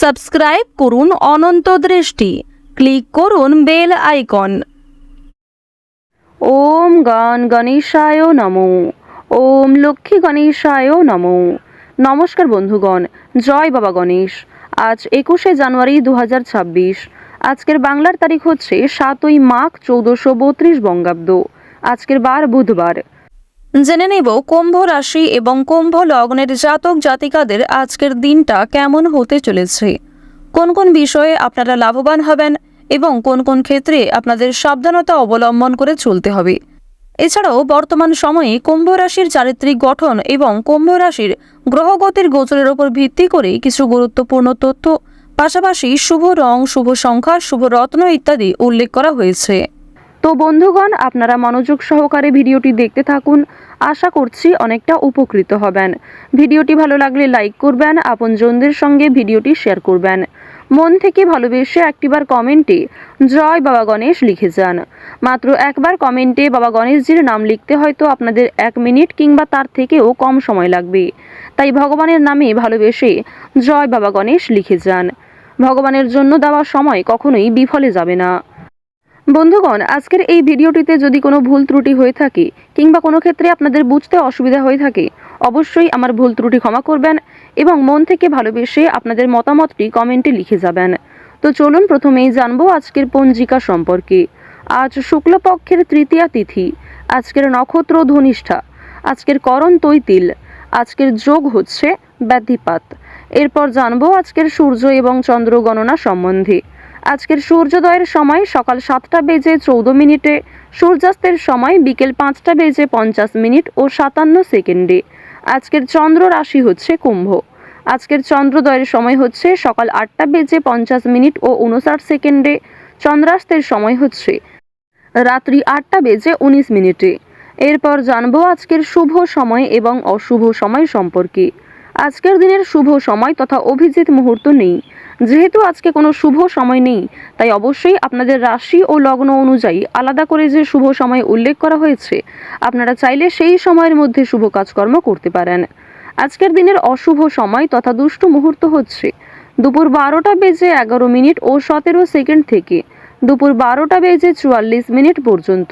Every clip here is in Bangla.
সাবস্ক্রাইব করুন অনন্ত দৃষ্টি, ক্লিক করুন বেল আইকন। ওম গণ গণেশায় নমো, ওম লক্ষ্মী গণেশায় নমো। নমস্কার বন্ধুগণ, জয় বাবা গণেশ। আজ 21শে জানুয়ারি 2026। আজকের বাংলার তারিখ হচ্ছে 7ই মাঘ 1432 বঙ্গাব্দ। আজকের বার বুধবার। জেনে নেব কুম্ভ রাশি এবং কুম্ভ লগ্নের জাতক জাতিকাদের আজকের দিনটা কেমন হতে চলেছে, কোন কোন বিষয়ে আপনারা লাভবান হবেন এবং কোন কোন ক্ষেত্রে আপনাদের সাবধানতা অবলম্বন করে চলতে হবে। এছাড়াও বর্তমান সময়ে কুম্ভ রাশির চারিত্রিক গঠন এবং কুম্ভ রাশির গ্রহগতির গোচরের উপর ভিত্তি করে কিছু গুরুত্বপূর্ণ তথ্য, পাশাপাশি শুভ রং, শুভ সংখ্যা, শুভ রত্ন ইত্যাদি উল্লেখ করা হয়েছে। তো বন্ধুগণ, আপনারা মনোযোগ সহকারে ভিডিওটি দেখতে থাকুন। আশা করছি অনেকটা উপকৃত হবেন। ভিডিওটি ভালো লাগলে লাইক করবেন, আপনজনদের সঙ্গে ভিডিওটি শেয়ার করবেন। মন থেকে ভালোবেসে একটিবার কমেন্টে জয় বাবা গণেশ লিখে যান। মাত্র একবার কমেন্টে বাবা গণেশজির নাম লিখতে হয়তো আপনাদের 1 মিনিট কিংবা তার থেকেও কম সময় লাগবে। তাই ভগবানের নামে ভালোবেসে জয় বাবা গণেশ লিখে যান। ভগবানের জন্য দেওয়া সময় কখনোই বিফলে যাবে না। বন্ধুগণ, আজকের এই ভিডিওটিতে যদি কোনো ভুল ত্রুটি হয়ে থাকে কিংবা কোনো ক্ষেত্রে আপনাদের বুঝতে অসুবিধা হয়ে থাকে, অবশ্যই আমার ভুল ত্রুটি ক্ষমা করবেন এবং মন থেকে ভালোবেসে আপনাদের মতামতটি কমেন্টে লিখে যাবেন। তো চলুন প্রথমেই জানবো আজকের পঞ্জিকা সম্পর্কে। আজ শুক্লপক্ষের তৃতীয়া তিথি, আজকের নক্ষত্র ধনিষ্ঠা, আজকের করণ তৈতিল, আজকের যোগ হচ্ছে ব্যাধিপাত। এরপর জানবো আজকের সূর্য এবং চন্দ্র গণনা সম্বন্ধে। আজকের সূর্যোদয়ের সময় সকাল 7টা বেজে 14 মিনিটে, সূর্যাস্তের সময় বিকেল 5টা বেজে 50 মিনিট ও 57 সেকেন্ডে। আজকের চন্দ্র রাশি হচ্ছে কুম্ভ। আজকের চন্দ্রোদয়ের সময় হচ্ছে সকাল 8টা বেজে 50 মিনিট ও 59 সেকেন্ডে। চন্দ্রাস্তের সময় হচ্ছে রাত্রি 8টা বেজে 19 মিনিটে। এরপর জানবো আজকের শুভ সময় এবং অশুভ সময় সম্পর্কে। আজকের দিনের শুভ সময় তথা অভিজিৎ মুহূর্ত নেই। যেহেতু আজকে কোনো শুভ সময় নেই, তাই অবশ্যই আপনাদের রাশি ও লগ্ন অনুযায়ী আলাদা করে যে শুভ সময় উল্লেখ করা হয়েছে, আপনারা চাইলে সেই সময়ের মধ্যে শুভ কাজকর্ম করতে পারেন। আজকের দিনের অশুভ সময় তথা দুষ্ট মুহূর্ত হচ্ছে দুপুর 12টা বেজে 11 মিনিট ও 17 সেকেন্ড থেকে দুপুর 12টা বেজে 44 মিনিট পর্যন্ত।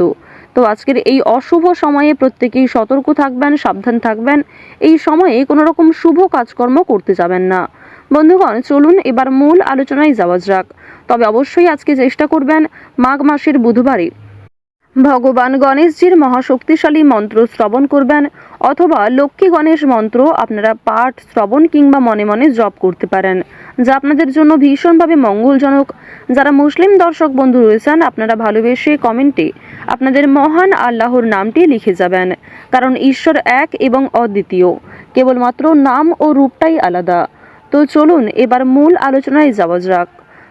তো আজকের এই অশুভ সময়ে প্রত্যেকেই সতর্ক থাকবেন, সাবধান থাকবেন। এই সময়ে কোনো রকম শুভ কাজকর্ম করতে যাবেন না। বন্ধুগণ, চলুন এবার মূল আলোচনায় যাওয়া যাক। তবে অবশ্যই আজকে চেষ্টা করবেন মাঘ মাসের বুধবারে ভগবান গণেশজির মহাশক্তিশালী মন্ত্র শ্রবণ করবেন, অথবা লক্ষ্মী গণেশ মন্ত্র আপনারা পাঠ, শ্রবণ কিংবা মনে মনে জপ করতে পারেন, যা আপনাদের জন্য ভীষণভাবে মঙ্গলজনক। যারা মুসলিম দর্শক বন্ধু রয়েছেন, আপনারা ভালোবেসে কমেন্টে আপনাদের মহান আল্লাহর নামটি লিখে যাবেন, কারণ ঈশ্বর এক এবং অদ্বিতীয়, কেবলমাত্র নাম ও রূপটাই আলাদা। তো চলুন এবার মূল আলোচনায় যাওয়া যাক।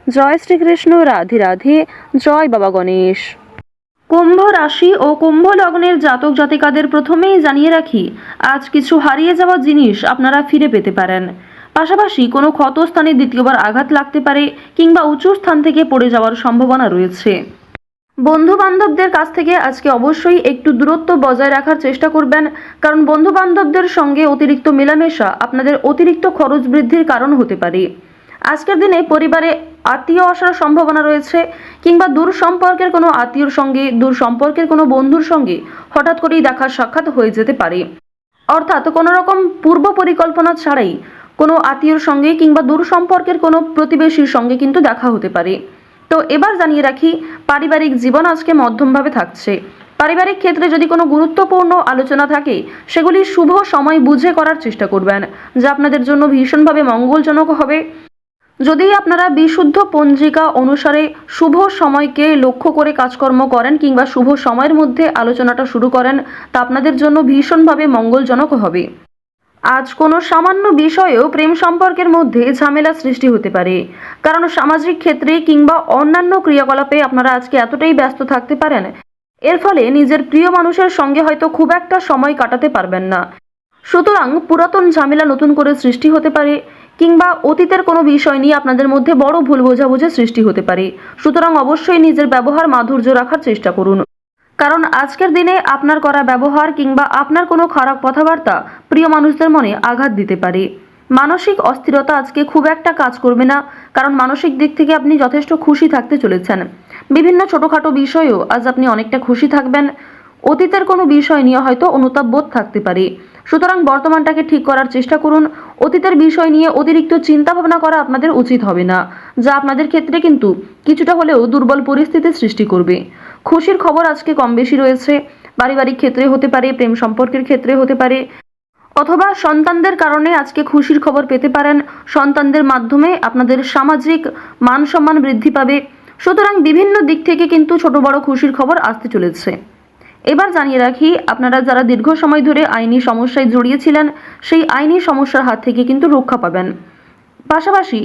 জয় শ্রীকৃষ্ণ, রাধে রাধে, জয় বাবা গণেশ। কুম্ভ রাশি ও কুম্ভ লগ্নের জাতক জাতিকাদের প্রথমেই জানিয়ে রাখি, আজ কিছু হারিয়ে যাওয়া জিনিস আপনারা ফিরে পেতে পারেন। পাশাপাশি কোনো ক্ষতস্থানে দ্বিতীয়বার আঘাত লাগতে পারে কিংবা উঁচু স্থান থেকে পড়ে যাওয়ার সম্ভাবনা রয়েছে। বন্ধু বান্ধবদের কাছ থেকে আজকে অবশ্যই একটু দূরত্ব বজায় রাখার চেষ্টা করবেন, কারণ বন্ধু বান্ধবদের সঙ্গে অতিরিক্ত মেলামেশা আপনাদের অতিরিক্ত খরচ বৃদ্ধির কারণ হতে পারে। আজকের দিনে পরিবারে আত্মীয় আসার সম্ভাবনা রয়েছে, কিংবা দূর সম্পর্কের কোনো আত্মীয়র সঙ্গে, দূর সম্পর্কের কোনো বন্ধুর সঙ্গে হঠাৎ করেই দেখা সাক্ষাৎ হয়ে যেতে পারে। অর্থাৎ কোনো রকম পূর্ব পরিকল্পনা ছাড়াই কোনো আত্মীয়র সঙ্গে কিংবা দূর সম্পর্কের কোনো প্রতিবেশীর সঙ্গে কিন্তু দেখা হতে পারে। তো এবার জানিয়ে রাখি, পারিবারিক জীবন আজকে মধ্যমভাবে থাকছে। পারিবারিক ক্ষেত্রে যদি কোনো গুরুত্বপূর্ণ আলোচনা থাকে, সেগুলি শুভ সময় বুঝে করার চেষ্টা করবেন, যা আপনাদের জন্য ভীষণভাবে মঙ্গলজনক হবে। যদি আপনারা বিশুদ্ধ পঞ্জিকা অনুসারে শুভ সময়কে লক্ষ্য করে কাজকর্ম করেন কিংবা শুভ সময়ের মধ্যে আলোচনাটা শুরু করেন, তা আপনাদের জন্য ভীষণভাবে মঙ্গলজনক হবে। আজ কোনো সামান্য বিষয়েও প্রেম সম্পর্কের মধ্যে ঝামেলা সৃষ্টি হতে পারে, কারণ সামাজিক ক্ষেত্রে কিংবা অন্যান্য ক্রিয়াকলাপে আপনারা আজকে এতটাই ব্যস্ত থাকতে পারেন, এর ফলে নিজের প্রিয় মানুষের সঙ্গে হয়তো খুব একটা সময় কাটাতে পারবেন না। সুতরাং পুরাতন ঝামেলা নতুন করে সৃষ্টি হতে পারে, কিংবা অতীতের কোনো বিষয় নিয়ে আপনাদের মধ্যে বড় ভুল বোঝাবুঝি সৃষ্টি হতে পারে। সুতরাং অবশ্যই নিজের ব্যবহার মাধুর্য রাখার চেষ্টা করুন, কারণ আজকের দিনে আপনার করা ব্যবহার কিংবা আপনার কোনো খারাপ কথাবার্তা প্রিয় মানুষদের মনে আঘাত দিতে পারে। মানসিক অস্থিরতা আজকে খুব একটা কাজ করবে না, কারণ মানসিক দিক থেকে আপনি যথেষ্ট খুশি থাকতে চলেছেন। বিভিন্ন ছোটখাটো বিষয়েও আজ আপনি অনেকটা খুশি থাকবেন। অতীতের কোনো বিষয় নিয়ে হয়তো অনুতাপ বোধ থাকতে পারে, সুতরাং বর্তমানটাকে ঠিক করার চেষ্টা করুন। অতীতের বিষয় নিয়ে অতিরিক্ত চিন্তা ভাবনা করা আপনাদের উচিত হবে না, যা আপনাদের ক্ষেত্রে কিন্তু কিছুটা হলেও দুর্বল পরিস্থিতির সৃষ্টি করবে। খুশির খবর আজকে কম বেশি রয়েছে, পারিবারিক ক্ষেত্রে হতে পারে, প্রেম সম্পর্কের ক্ষেত্রে হতে পারে, অথবা সন্তানদের কারণে আজকে খুশির খবর পেতে পারেন। সন্তানদের মাধ্যমে আপনাদের সামাজিক মান সম্মান বৃদ্ধি পাবে। সুতরাং বিভিন্ন দিক থেকে কিন্তু ছোট বড় খুশির খবর আসতে চলেছে। এবার জানিয়ে রাখি, আপনারা যারা দীর্ঘ সময় ধরে আইনি সমস্যায় জড়িয়েছিলেন, সেই আইনি সমস্যার হাত থেকে কিন্তু রক্ষা পাবেন। পাশাপাশি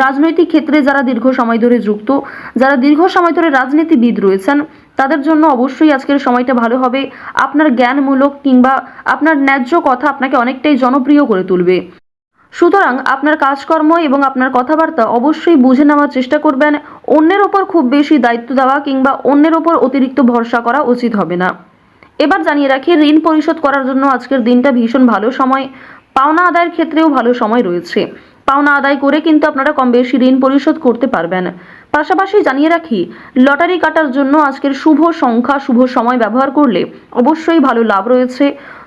রাজনৈতিক ক্ষেত্রে যারা দীর্ঘ সময় ধরে যুক্ত, যারা দীর্ঘ সময় ধরে রাজনীতিবিদ রয়েছেন, তাদের জন্য অবশ্যই আজকের সময়টা ভালো হবে। আপনার জ্ঞানমূলক কিংবা আপনার ন্যায্য কথা আপনাকে অনেকটাই জনপ্রিয় করে তুলবে। সুতরাং আপনার কাজকর্ম এবং আপনার কথাবার্তা অবশ্যই বুঝে নেওয়ার চেষ্টা করবেন। অন্যের ওপর খুব বেশি দায়িত্ব দেওয়া কিংবা অন্যের ওপর অতিরিক্ত ভরসা করা উচিত হবে না। এবার জানিয়ে রাখি, ঋণ পরিশোধ করার জন্য আজকের দিনটা ভীষণ ভালো সময়। পাওনা আদায়ের ক্ষেত্রেও ভালো সময় রয়েছে। পাওনা আদায় করে কিন্তু আপনারা কম বেশি ঋণ পরিশোধ করতে পারবেন। পাশাপাশি জানিয়ে রাখি, লটারি কাটার জন্য আজকের শুভ সংখ্যা, শুভ সময় ব্যবহার করলে অবশ্যই ভালো লাভ রয়েছে।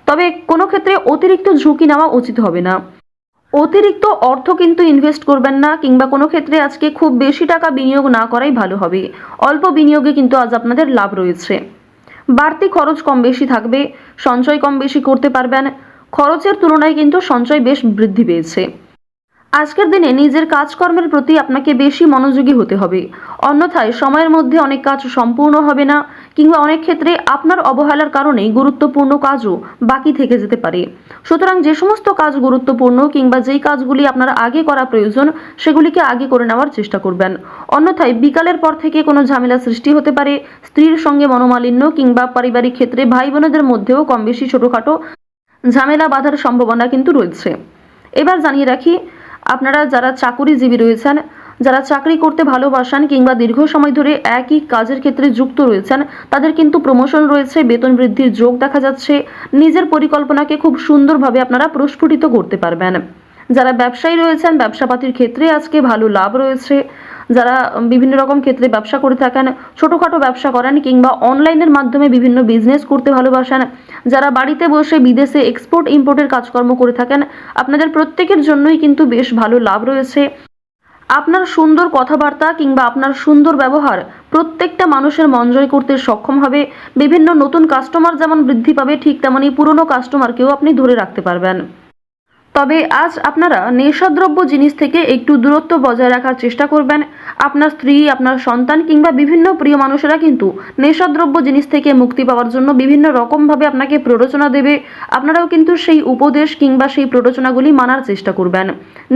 তবে কোনো ক্ষেত্রে অতিরিক্ত ঝুঁকি নেওয়া উচিত হবে না। অতিরিক্ত অর্থ কিন্তু ইনভেস্ট করবেন না, কিংবা কোনো ক্ষেত্রে আজকে খুব বেশি টাকা বিনিয়োগ না করাই ভালো হবে। অল্প বিনিয়োগে কিন্তু আজ আপনাদের লাভ রয়েছে। বাড়তি খরচ কম বেশি থাকবে, সঞ্চয় কম বেশি করতে পারবেন। খরচের তুলনায় কিন্তু সঞ্চয় বেশ বৃদ্ধি পেয়েছে। আজকের দিনে নিজের কাজকর্মের প্রতি আপনাকে বেশি মনোযোগী হতে হবে, অন্যথায় সময়ের মধ্যে অনেক কাজ সম্পূর্ণ হবে না, কিংবা অনেক ক্ষেত্রে আপনার অবহেলার কারণে গুরুত্বপূর্ণ কাজও বাকি থেকে যেতে পারে। সুতরাং যে সমস্ত কাজ গুরুত্বপূর্ণ কিংবা যেই কাজগুলি আপনার আগে করা প্রয়োজন, সেগুলিকে আগে করে নেওয়ার চেষ্টা করবেন। অন্যথায় বিকালের পর থেকে কোনো ঝামেলা সৃষ্টি হতে পারে। স্ত্রীর সঙ্গে মনোমালিন্য কিংবা পারিবারিক ক্ষেত্রে ভাই বোনেদের মধ্যেও কম বেশি ছোটোখাটো ঝামেলা বাঁধার সম্ভাবনা কিন্তু রয়েছে। এবার জানিয়ে রাখি, আপনারা যারা চাকুরিজীবী রয়েছেন, যারা চাকরি করতে ভালোবাসেন কিংবা দীর্ঘ সময় ধরে একই কাজের ক্ষেত্রে যুক্ত রয়েছেন, তাদের কিন্তু প্রমোশন রয়েছে, বেতন বৃদ্ধির যোগ দেখা যাচ্ছে। নিজের পরিকল্পনাকে খুব সুন্দরভাবে আপনারা প্রস্ফুটিত করতে পারবেন। যারা ব্যবসায়ী রয়েছেন, ব্যবসাপাতির ক্ষেত্রে আজকে ভালো লাভ রয়েছে। যারা বিভিন্ন রকম ক্ষেত্রে ব্যবসা করে থাকেন, ছোটোখাটো ব্যবসা করেন কিংবা অনলাইনের মাধ্যমে বিভিন্ন বিজনেস করতে ভালোবাসেন, যারা বাড়িতে বসে বিদেশে এক্সপোর্ট ইম্পোর্টের কাজকর্ম করে থাকেন, আপনাদের প্রত্যেকের জন্যই কিন্তু বেশ ভালো লাভ রয়েছে। আপনার সুন্দর কথাবার্তা কিংবা আপনার সুন্দর ব্যবহার প্রত্যেকটা মানুষের মন জয় করতে সক্ষম হবে। বিভিন্ন নতুন কাস্টমার যেমন বৃদ্ধি পাবে, ঠিক তেমনই পুরনো কাস্টমারকেও আপনি ধরে রাখতে পারবেন। তবে আজ আপনারা নেশাদ্রব্য জিনিস থেকে একটু দূরত্ব বজায় রাখার চেষ্টা করবেন। আপনার স্ত্রী, আপনার সন্তান কিংবা বিভিন্ন প্রিয় মানুষেরা কিন্তু নেশাদ্রব্য জিনিস থেকে মুক্তি পাওয়ার জন্য বিভিন্ন রকমভাবে আপনাকে প্ররোচনা দেবে। আপনারাও কিন্তু সেই উপদেশ কিংবা সেই প্ররোচনাগুলি মানার চেষ্টা করবেন।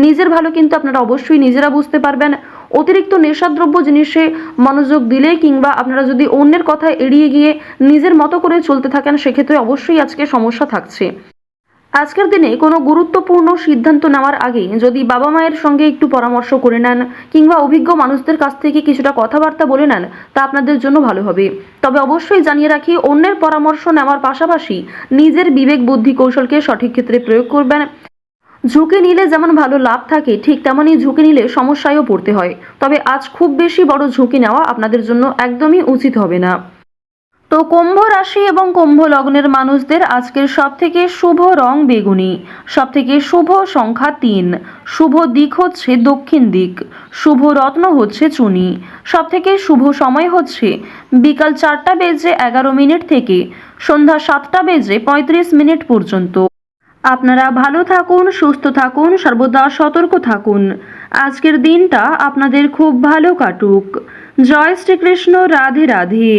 নিজের ভালো কিন্তু আপনারা অবশ্যই নিজেরা বুঝতে পারবেন। অতিরিক্ত নেশাদ্রব্য জিনিসে মনোযোগ দিলে কিংবা আপনারা যদি অন্যের কথা এড়িয়ে গিয়ে নিজের মতো করে চলতে থাকেন, সেক্ষেত্রে অবশ্যই আজকে সমস্যা থাকছে। আজকের দিনে কোনো গুরুত্বপূর্ণ সিদ্ধান্ত নেওয়ার আগে যদি বাবা মায়ের সঙ্গে একটু পরামর্শ করে নেন কিংবা অভিজ্ঞ মানুষদের কাছ থেকে কিছুটা কথাবার্তা বলে নেন, তা আপনাদের জন্য ভালো হবে। তবে অবশ্যই জানিয়ে রাখি, অন্যের পরামর্শ নেওয়ার পাশাপাশি নিজের বিবেক বুদ্ধি কৌশলকে সঠিক ক্ষেত্রে প্রয়োগ করবেন। ঝুঁকি নিলে যেমন ভালো লাভ থাকে, ঠিক তেমনই ঝুঁকি নিলে সমস্যায়ও পড়তে হয়। তবে আজ খুব বেশি বড় ঝুঁকি নেওয়া আপনাদের জন্য একদমই উচিত হবে না। তো কুম্ভ রাশি এবং কুম্ভ লগ্নের মানুষদের আজকের সবথেকে শুভ রং বেগুনি, সবথেকে শুভ সংখ্যা 3, শুভ দিক হচ্ছে দক্ষিণ দিক, শুভ রত্ন হচ্ছে চুনি, সবথেকে শুভ সময় হচ্ছে বিকাল 4:11 থেকে সন্ধ্যা 7:35 পর্যন্ত। আপনারা ভালো থাকুন, সুস্থ থাকুন, সর্বদা সতর্ক থাকুন। আজকের দিনটা আপনাদের খুব ভালো কাটুক। জয় শ্রীকৃষ্ণ। রাধে রাধে।